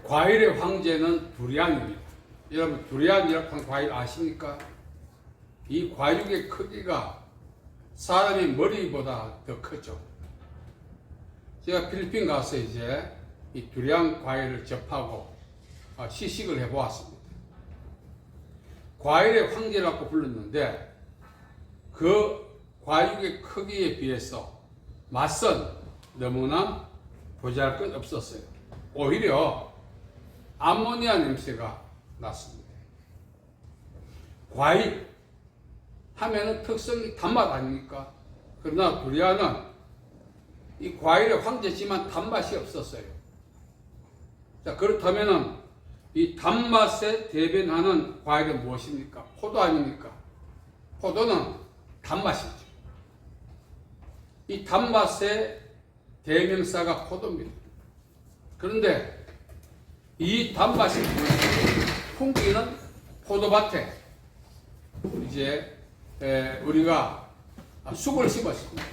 과일의 황제는 두리안입니다. 여러분 두리안이라고 하는 과일 아십니까? 이 과육의 크기가 사람의 머리보다 더 크죠. 제가 필리핀 가서 이제 이 두리안 과일을 접하고 시식을 해보았습니다. 과일의 황제라고 불렀는데 그 과육의 크기에 비해서 맛은 너무나 보잘것 없었어요. 오히려 암모니아 냄새가 났습니다. 과일 하면은 특성이 단맛 아닙니까? 그러나 두리안은 이 과일의 황제지만 단맛이 없었어요. 자, 그렇다면은 이 단맛에 대변하는 과일은 무엇입니까? 포도 아닙니까? 포도는 단맛이죠. 이 단맛의 대명사가 포도입니다. 그런데 이 단맛이 풍기는 포도밭에 이제 우리가 쑥을 심었습니다.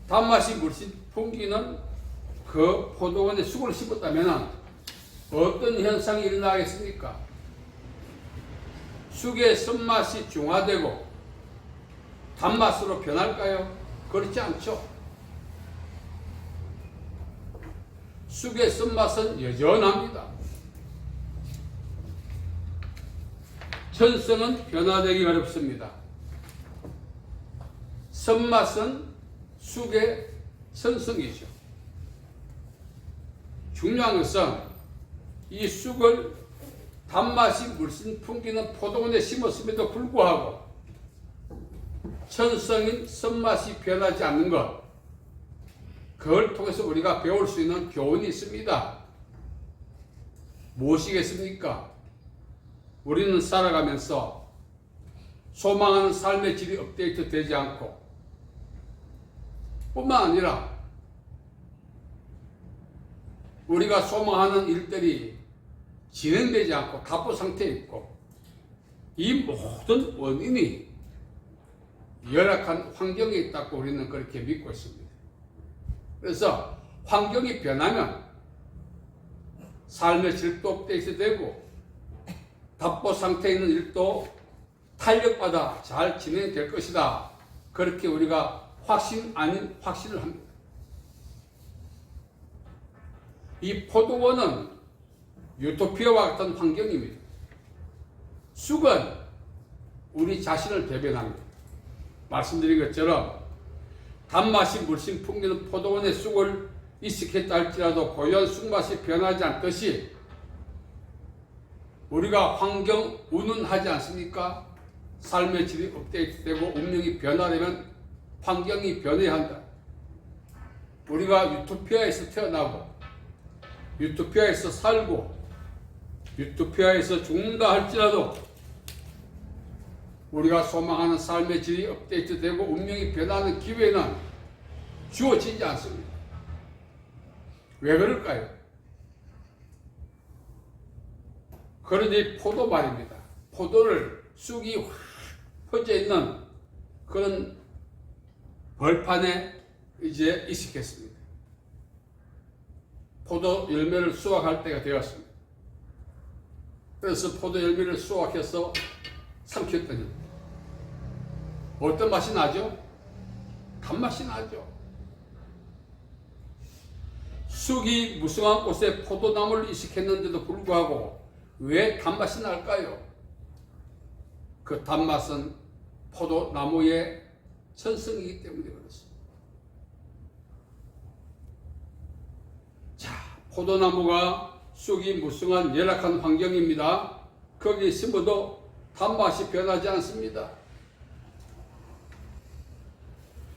단맛이 물씬 풍기는 그 포도원에 쑥을 심었다면 어떤 현상이 일어나겠습니까? 쑥의 쓴맛이 중화되고 단맛으로 변할까요? 그렇지 않죠. 쑥의 쓴맛은 여전합니다. 천성은 변화되기 어렵습니다. 쓴맛은 쑥의 천성이죠. 중요한 것은 이 쑥을 단맛이 물씬 풍기는 포도원에 심었음에도 불구하고 천성인 쓴맛이 변하지 않는 것, 그걸 통해서 우리가 배울 수 있는 교훈이 있습니다. 무엇이겠습니까? 우리는 살아가면서 소망하는 삶의 질이 업데이트 되지 않고 뿐만 아니라 우리가 소망하는 일들이 진행되지 않고 답보 상태에 있고 이 모든 원인이 열악한 환경에 있다고 우리는 그렇게 믿고 있습니다. 그래서 환경이 변하면 삶의 질도 업데이트되고 답보 상태에 있는 일도 탄력받아 잘 진행될 것이다. 그렇게 우리가 확신 아닌 확신을 합니다. 이 포도원은 유토피아와 같은 환경입니다. 쑥은 우리 자신을 대변합니다. 말씀드린 것처럼 단맛이 물씬 풍기는 포도원의 쑥을 이식했다 할지라도 고유한 쑥맛이 변하지 않듯이 우리가 환경 운운하지 않습니까? 삶의 질이 업데이트되고 운명이 변화되면 환경이 변해야 한다. 우리가 유토피아에서 태어나고 유토피아에서 살고 유토피아에서 죽는다 할지라도 우리가 소망하는 삶의 질이 업데이트되고 운명이 변하는 기회는 주어지지 않습니다. 왜 그럴까요? 그러니 포도 말입니다. 포도를 쑥이 확 퍼져 있는 그런 벌판에 이제 이식했습니다. 포도 열매를 수확할 때가 되었습니다. 그래서 포도 열매를 수확해서 삼켰더니 어떤 맛이 나죠? 단맛이 나죠. 쑥이 무성한 곳에 포도나무를 이식했는데도 불구하고 왜 단맛이 날까요? 그 단맛은 포도나무의 천성이기 때문에 그렇습니다. 자, 포도나무가 쑥이 무성한 열악한 환경입니다. 거기 심어도 단맛이 변하지 않습니다.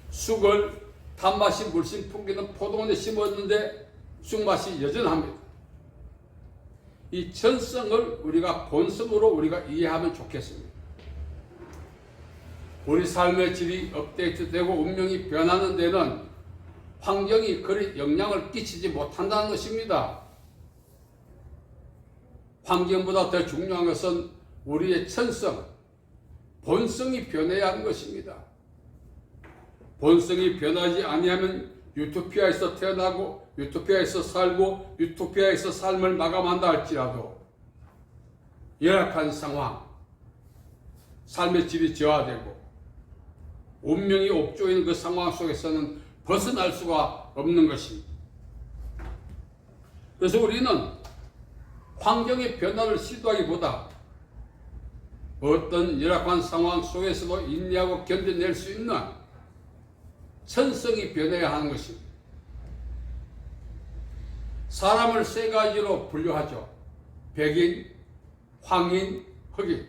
쑥을 단맛이 물씬 풍기는 포도원에 심었는데 쑥맛이 여전합니다. 이 천성을 우리가 본성으로 우리가 이해하면 좋겠습니다. 우리 삶의 질이 업데이트되고 운명이 변하는 데는 환경이 그리 영향을 끼치지 못한다는 것입니다. 환경보다 더 중요한 것은 우리의 천성, 본성이 변해야 하는 것입니다. 본성이 변하지 아니하면 유토피아에서 태어나고 유토피아에서 살고 유토피아에서 삶을 마감한다 할지라도 열악한 상황, 삶의 질이 저하되고 운명이 옥조인 그 상황 속에서는 벗어날 수가 없는 것입니다. 그래서 우리는 환경의 변화를 시도하기보다 어떤 열악한 상황 속에서도 인내하고 견뎌낼 수 있는 천성이 변해야 하는 것입니다. 사람을 세 가지로 분류하죠. 백인, 황인, 흑인.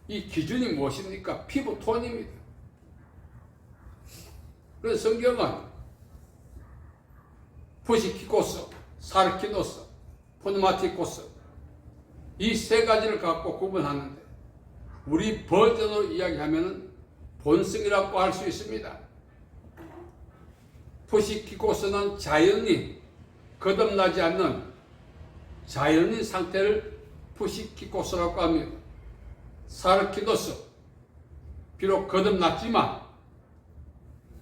이 기준이 무엇입니까? 피부 톤입니다. 그래서 성경은 푸시키코스, 사르키노스, 푸누마티코스 이 세 가지를 갖고 구분하는데 우리 버전으로 이야기하면 본성이라고 할 수 있습니다. 푸시키코스는 자연인, 거듭나지 않는 자연인 상태를 푸시키코스라고 합니다. 사르키노스, 비록 거듭났지만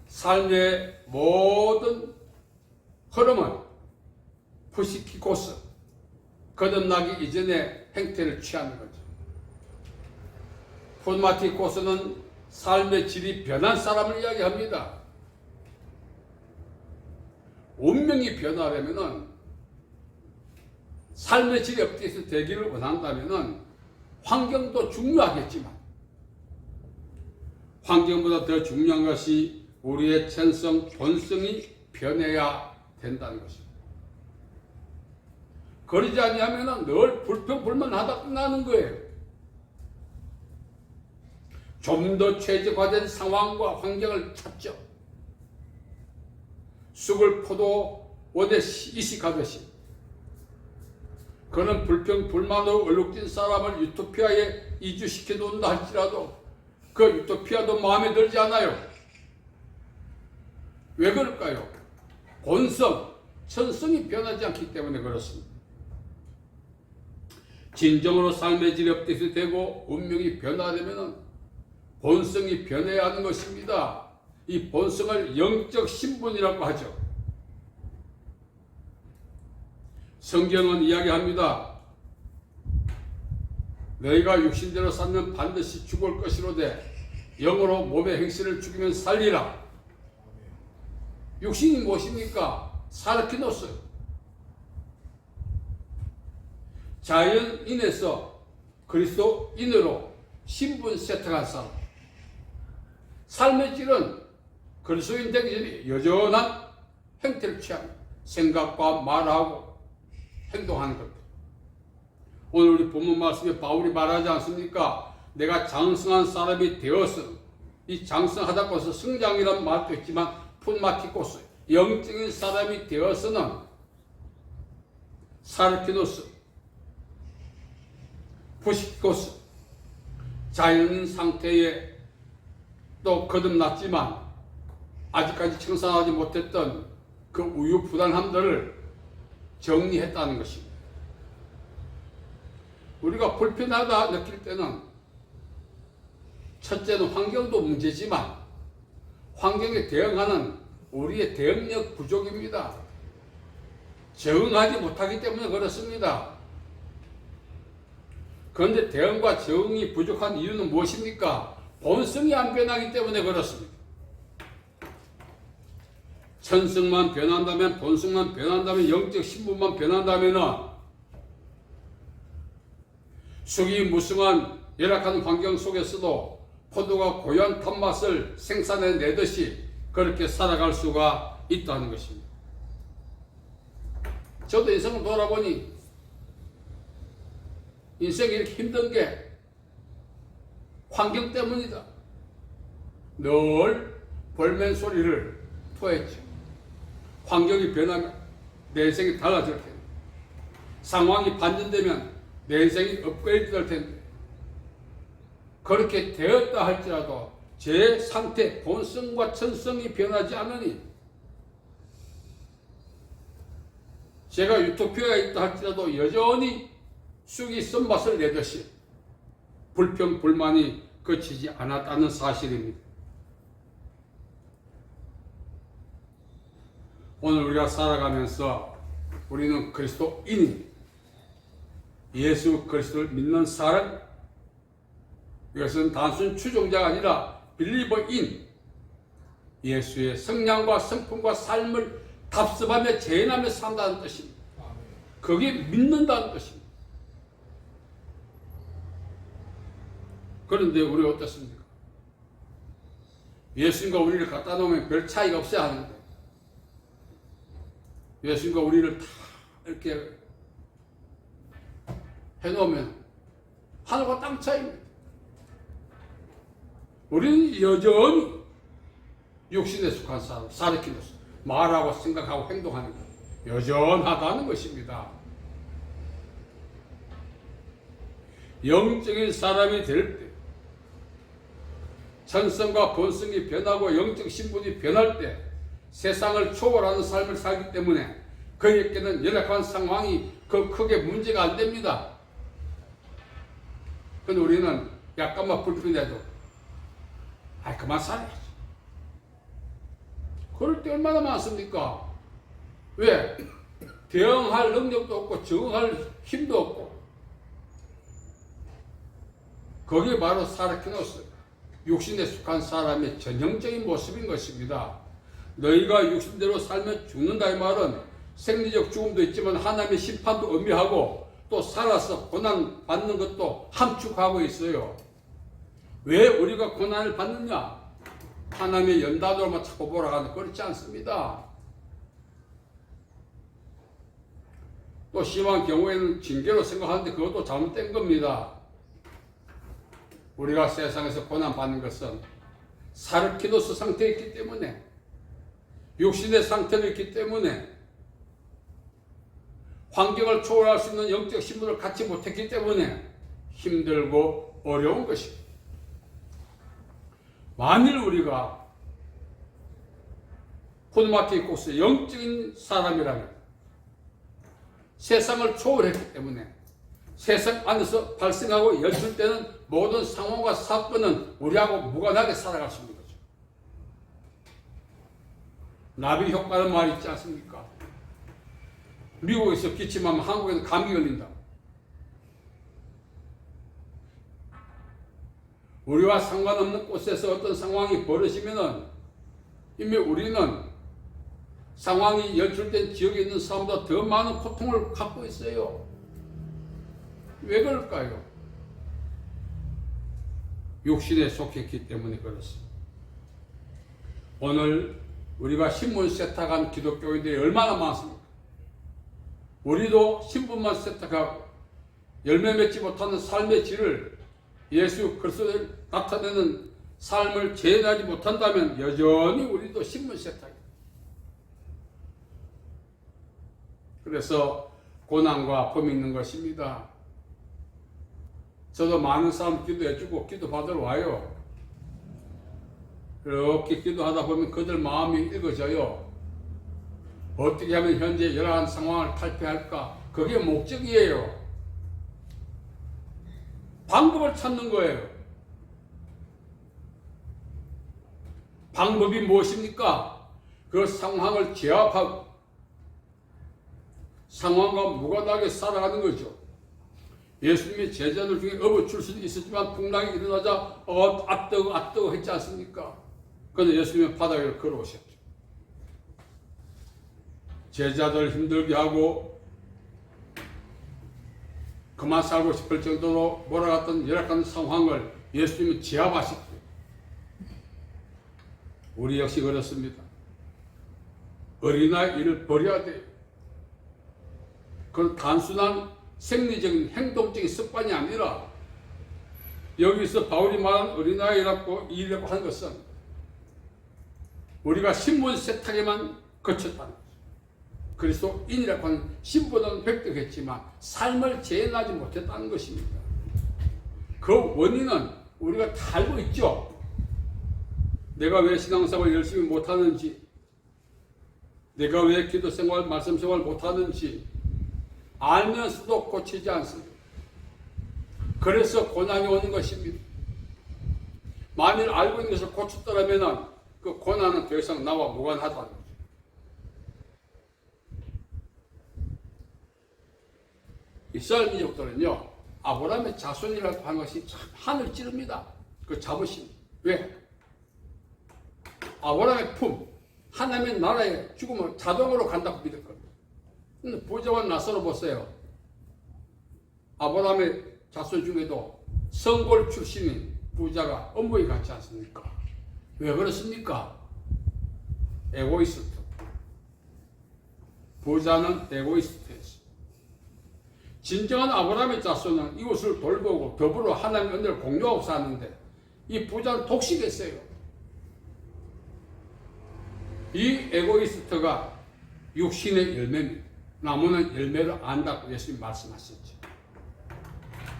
삶의 모든 흐름은 푸시키코스, 거듭나기 이전의 행태를 취하는 거죠. 푸누마티코스는 삶의 질이 변한 사람을 이야기합니다. 운명이 변화되면은 삶의 질이 업데이트 되기를 원한다면은 환경도 중요하겠지만 환경보다 더 중요한 것이 우리의 천성, 본성이 변해야 된다는 것입니다. 그러지 아니하면 늘 불평불만하다 끝나는 거예요. 좀 더 최적화된 상황과 환경을 찾죠. 쑥을 포도원에 이식하듯이 그는 불평불만으로 얼룩진 사람을 유토피아에 이주시켜 놓는다 할지라도 그 유토피아도 마음에 들지 않아요. 왜 그럴까요? 본성, 천성이 변하지 않기 때문에 그렇습니다. 진정으로 삶의 질이 업데이트되고 운명이 변화되면 본성이 변해야 하는 것입니다. 이 본성을 영적 신분이라고 하죠. 성경은 이야기합니다. 너희가 육신대로 살면 반드시 죽을 것이로되 영으로 몸의 행실을 죽이면 살리라. 육신이 무엇입니까? 사르키노스. 자연인에서 그리스도인으로 신분 세탁한 사람. 삶의 질은 그리스도인 되기 전에 여전한 행태를 취합니다. 생각과 말하고 행동하는 것. 오늘 우리 본문 말씀에 바울이 말하지 않습니까? 내가 장성한 사람이 되어서 이 장성하다고 해서 성장이라는 말도 있지만 푼마티코스 영적인 사람이 되어서는 사르키노스 푸시코스 자연인 상태에 또 거듭났지만 아직까지 청산하지 못했던 그 우유부단함들을 정리했다는 것입니다. 우리가 불편하다 느낄 때는 첫째는 환경도 문제지만 환경에 대응하는 우리의 대응력 부족입니다. 적응하지 못하기 때문에 그렇습니다. 그런데 대응과 적응이 부족한 이유는 무엇입니까? 본성이 안 변하기 때문에 그렇습니다. 천성만 변한다면, 본성만 변한다면, 영적 신분만 변한다면 쑥이 무성한 열악한 환경 속에서도 포도가 고유한 단맛을 생산해내듯이 그렇게 살아갈 수가 있다는 것입니다. 저도 인생을 돌아보니 인생이 이렇게 힘든 게 환경 때문이다. 늘 벌멘 소리를 토했죠. 환경이 변하면 내 인생이 달라질 텐데, 상황이 반전되면 내 인생이 업그레이드 될 텐데, 그렇게 되었다 할지라도 제 상태, 본성과 천성이 변하지 않으니, 제가 유토피아에 있다 할지라도 여전히 쑥이 쓴맛을 내듯이 불평, 불만이 그치지 않았다는 사실입니다. 오늘 우리가 살아가면서 우리는 그리스도인, 예수 그리스도를 믿는 사람, 이것은 단순 추종자가 아니라 빌리버인, 예수의 성량과 성품과 삶을 답습하며 재현하며 산다는 뜻입니다. 그게 믿는다는 뜻입니다. 그런데 우리 어떻습니까? 예수님과 우리를 갖다 놓으면 별 차이가 없어야 하는데, 예수님과 우리를 다 이렇게 해놓으면 하늘과 땅 차이입니다. 우리는 여전히 육신에 속한 사람, 사르키노스, 말하고 생각하고 행동하는 것, 여전하다는 것입니다. 영적인 사람이 될 때, 천성과 본성이 변하고 영적 신분이 변할 때 세상을 초월하는 삶을 살기 때문에 그에게는 연약한 상황이 그 크게 문제가 안 됩니다. 근데 우리는 약간만 불편해도 그만 살아야지. 그럴 때 얼마나 많습니까? 왜? 대응할 능력도 없고 적응할 힘도 없고. 그게 바로 사르키노스, 육신에 속한 사람의 전형적인 모습인 것입니다. 너희가 육신대로 살면 죽는다 이 말은 생리적 죽음도 있지만 하나님의 심판도 의미하고 또 살아서 고난 받는 것도 함축하고 있어요. 왜 우리가 고난을 받느냐? 하나님의 연단으로만 자꾸 몰아가는, 그렇지 않습니다. 또 심한 경우에는 징계로 생각하는데 그것도 잘못된 겁니다. 우리가 세상에서 고난받는 것은 사르키노스 상태에 있기 때문에, 육신의 상태로 있기 때문에, 환경을 초월할 수 있는 영적 신분을 갖지 못했기 때문에 힘들고 어려운 것입니다. 만일 우리가 포도마트에 꽂혀 영적인 사람이라면 세상을 초월했기 때문에 세상 안에서 발생하고 연출되는 모든 상황과 사건은 우리하고 무관하게 살아갈 수 있는 거죠. 나비 효과는 말이 있지 않습니까? 미국에서 기침하면 한국에서 감기 걸린다. 우리와 상관없는 곳에서 어떤 상황이 벌어지면은 이미 우리는 상황이 연출된 지역에 있는 사람보다 더 많은 고통을 갖고 있어요. 왜 그럴까요? 육신에 속했기 때문에 그렇습니다. 오늘 우리가 신분 세탁한 기독교인들이 얼마나 많습니까? 우리도 신분만 세탁하고 열매 맺지 못하는 삶의 질을, 예수 그리스도를 나타내는 삶을 재현하지 못한다면 여전히 우리도 신분 세탁입니다. 그래서 고난과 아픔이 있는 것입니다. 저도 많은 사람 기도해주고 기도 받으러 와요. 그렇게 기도하다 보면 그들 마음이 읽어져요. 어떻게 하면 현재 이러한 상황을 탈피할까? 그게 목적이에요. 방법을 찾는 거예요. 방법이 무엇입니까? 그 상황을 제압하고 상황과 무관하게 살아가는 거죠. 예수님의 제자들 중에 어부 출신이 있었지만 풍랑이 일어나자 아뜨거 했지 않습니까? 그런데 예수님은 바다 위를 걸어오셨죠. 제자들 힘들게 하고 그만 살고 싶을 정도로 몰아갔던 열악한 상황을 예수님은 제압하셨죠. 우리 역시 그렇습니다. 어린아이를 버려야 돼요. 그건 단순한 생리적인 행동적인 습관이 아니라 여기서 바울이 말한 어린아이라고 이라고 하는 것은 우리가 신분 세탁에만 거쳤다는 거죠. 그리스도인이라고 하는 신분은 획득했지만 삶을 재현하지 못했다는 것입니다. 그 원인은 우리가 다 알고 있죠. 내가 왜 신앙생활 열심히 못하는지, 내가 왜 기도생활, 말씀생활 못하는지 알면서도 고치지 않습니다. 그래서 고난이 오는 것입니다. 만일 알고 있는 것을 고쳤더라면 그 고난은 더 이상 나와 무관하다는 거죠. 이스라엘 민족들은요, 아브라함의 자손이라고 하는 것이 참 하늘 찌릅니다. 그 자부심. 왜? 아브라함의 품, 하나님의 나라에 죽으면 자동으로 간다고 믿었거든요. 근데 부자와 나서로 보세요. 아브라함의 자손 중에도 성골 출신인 부자가 업무에 갔지 않습니까? 왜 그렇습니까? 에고이스트. 부자는 에고이스트였어요. 진정한 아브라함의 자손은 이웃을 돌보고 더불어 하나님의 은혜를 공유하고 사는데 이 부자는 독식했어요. 이 에고이스트가 육신의 열매입니다. 나무는 열매를 안다고 예수님 말씀하셨죠.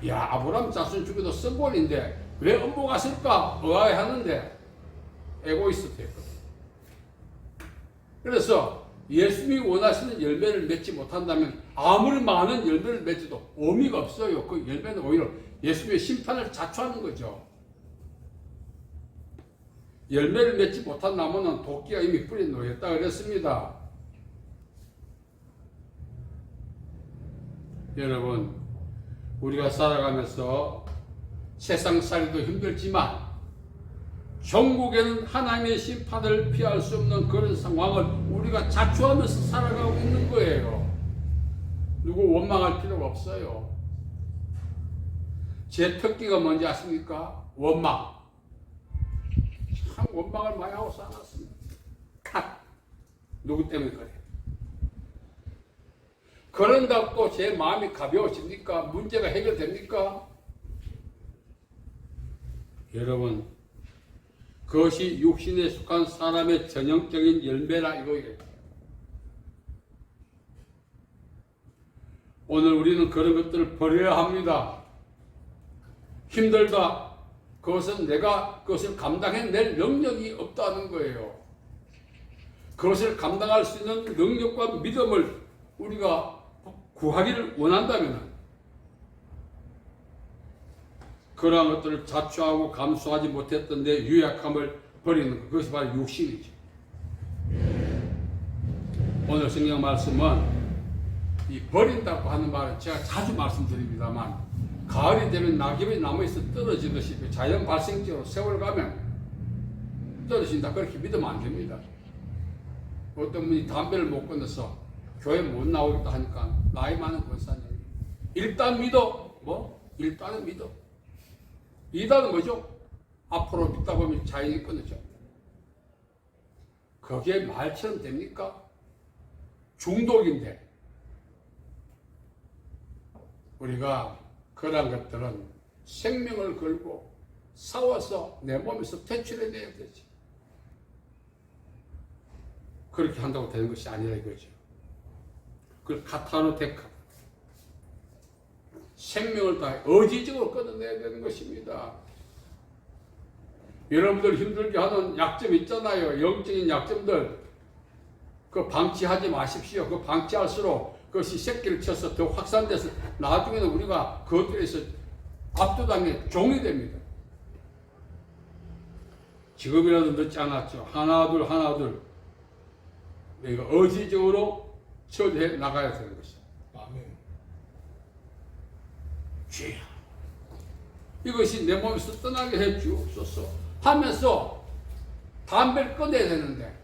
야, 아브라함 자손 중에도 성골인데 왜 업무 갔을까 의아해하는데 에고이스트였거든요. 그래서 예수님이 원하시는 열매를 맺지 못한다면 아무리 많은 열매를 맺어도 의미가 없어요. 그 열매는 오히려 예수님의 심판을 자초하는 거죠. 열매를 맺지 못한 나무는 도끼가 이미 뿌리 놓였다 그랬습니다. 여러분, 우리가 살아가면서 세상살이도 힘들지만 전국에는 하나님의 심판을 피할 수 없는 그런 상황을 우리가 자초하면서 살아가고 있는 거예요. 누구 원망할 필요가 없어요. 제 특기가 뭔지 아십니까? 원망. 참 원망을 많이 하고 살았습니다. 누구 때문에 그래요? 그런다고 또 제 마음이 가벼워집니까? 문제가 해결됩니까? 여러분, 그것이 육신에 속한 사람의 전형적인 열매라 이거예요. 오늘 우리는 그런 것들을 버려야 합니다. 힘들다. 그것은 내가 그것을 감당해낼 능력이 없다는 거예요. 그것을 감당할 수 있는 능력과 믿음을 우리가 구하기를 원한다면 그러한 것들을 자초하고 감수하지 못했던 내 유약함을 버리는 것, 그것이 바로 육신이죠. 오늘 성경 말씀은 이 버린다고 하는 말은 제가 자주 말씀드립니다만 가을이 되면 낙엽이 나무에서 떨어지듯이 자연 발생적으로 세월 가면 떨어진다 그렇게 믿으면 안 됩니다. 어떤 분이 담배를 못 끊어서 교회 못 나오겠다 하니까 나이 많은 권사님 일단 믿어. 일단은 믿어. 이단은 뭐죠? 앞으로 믿다 보면 자연이 끊어져. 그게 말처럼 됩니까? 중독인데 우리가 그런 것들은 생명을 걸고 싸워서 내 몸에서 퇴출해내야 되지. 그렇게 한다고 되는 것이 아니라 이거죠. 그걸 카타노테카, 생명을 다해 의지적으로 끊어내야 되는 것입니다. 여러분들 힘들게 하는 약점 있잖아요. 영적인 약점들. 그 방치하지 마십시오. 그 방치할수록 그것이 새끼를 쳐서 더 확산돼서 나중에는 우리가 그것들에서 압도당해 종이 됩니다. 지금이라도 늦지 않았죠. 하나 둘 내가 의지적으로 처리해 나가야 되는 것이다. 아멘. 주여, 이것이 내 몸에서 떠나게 해 주옵소서 하면서 담배를 꺼내야 되는데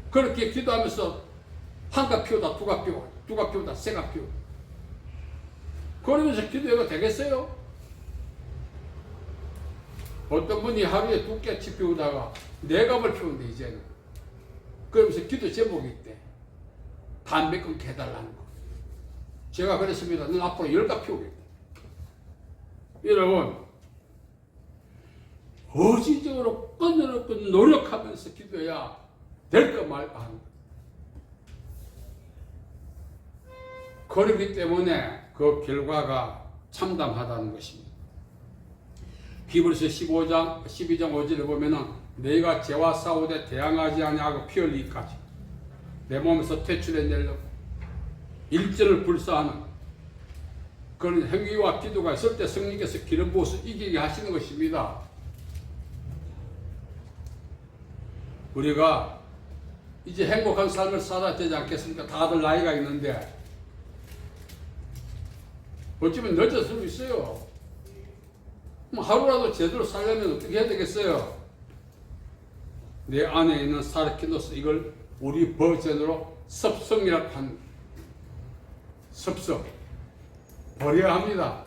그렇게 기도하면서 한갑 피우다 두갑 피우다 세갑 피우다 그러면서 기도해가 되겠어요? 어떤 분이 하루에 2개씩 피우다가 4갑을 피우는데 이제는 그러면서 기도 제목이 있대. 담배 끊게 해달라는 거. 제가 그랬습니다. 넌 앞으로 10갑 피우겠다. 여러분, 의지적으로 끊어놓고 노력하면서 기도해야 될까 말까 하는 거. 그렇기 때문에 그 결과가 참담하다는 것입니다. 히브리서 12장 5절에 보면은 너희가 죄와 싸우되 대항하지 아니하고 피 흘리기까지 내 몸에서 퇴출해내려고 일절을 불사하는 그런 행위와 기도가 있을 때 성령께서 기름 부어서 이기게 하시는 것입니다. 우리가 이제 행복한 삶을 살아야 되지 않겠습니까? 다들 나이가 있는데 어쩌면 늦을 수도 있어요. 뭐 하루라도 제대로 살려면 어떻게 해야 되겠어요? 내 안에 있는 사르키노스, 이걸 우리 버전으로 습성이라고 합니다. 습성. 버려야 합니다.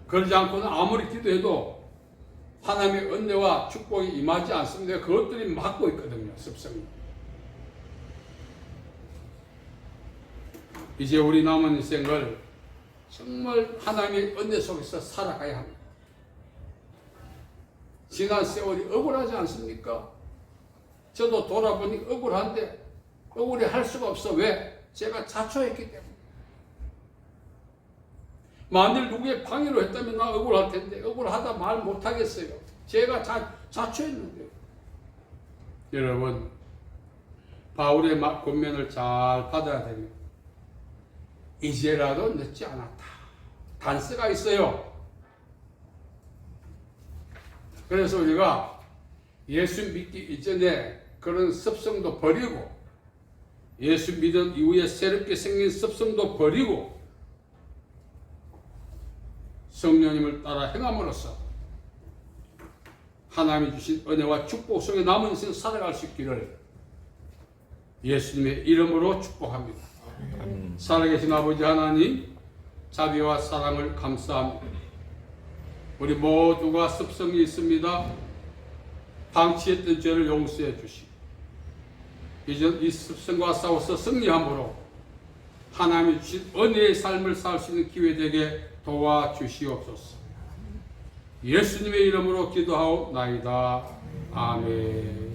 그러지 않고는 아무리 기도해도 하나님의 은혜와 축복이 임하지 않습니다. 그것들이 막고 있거든요. 습성이. 이제 우리 남은 인생을 정말 하나님의 은혜 속에서 살아가야 합니다. 지난 세월이 억울하지 않습니까? 저도 돌아보니 억울한데 억울해 할 수가 없어. 왜? 제가 자초했기 때문에. 만일 누구의 방해로 했다면 나 억울할 텐데 억울하다 말 못하겠어요. 제가 자초했는데. 여러분, 바울의 권면을 잘 받아야 됩니다. 이제라도 늦지 않았다. 단서가 있어요. 그래서 우리가 예수 믿기 이전에 그런 습성도 버리고, 예수 믿은 이후에 새롭게 생긴 습성도 버리고, 성령님을 따라 행함으로써 하나님이 주신 은혜와 축복 속에 남은 인생 살아갈 수 있기를 예수님의 이름으로 축복합니다. 살아계신 아버지 하나님, 자비와 사랑을 감사합니다. 우리 모두가 습성이 있습니다. 방치했던 죄를 용서해 주시고, 이제 이 습성과 싸워서 승리함으로 하나님이 주신 은혜의 삶을 살 수 있는 기회 되게 도와주시옵소서. 예수님의 이름으로 기도하옵나이다. 아멘.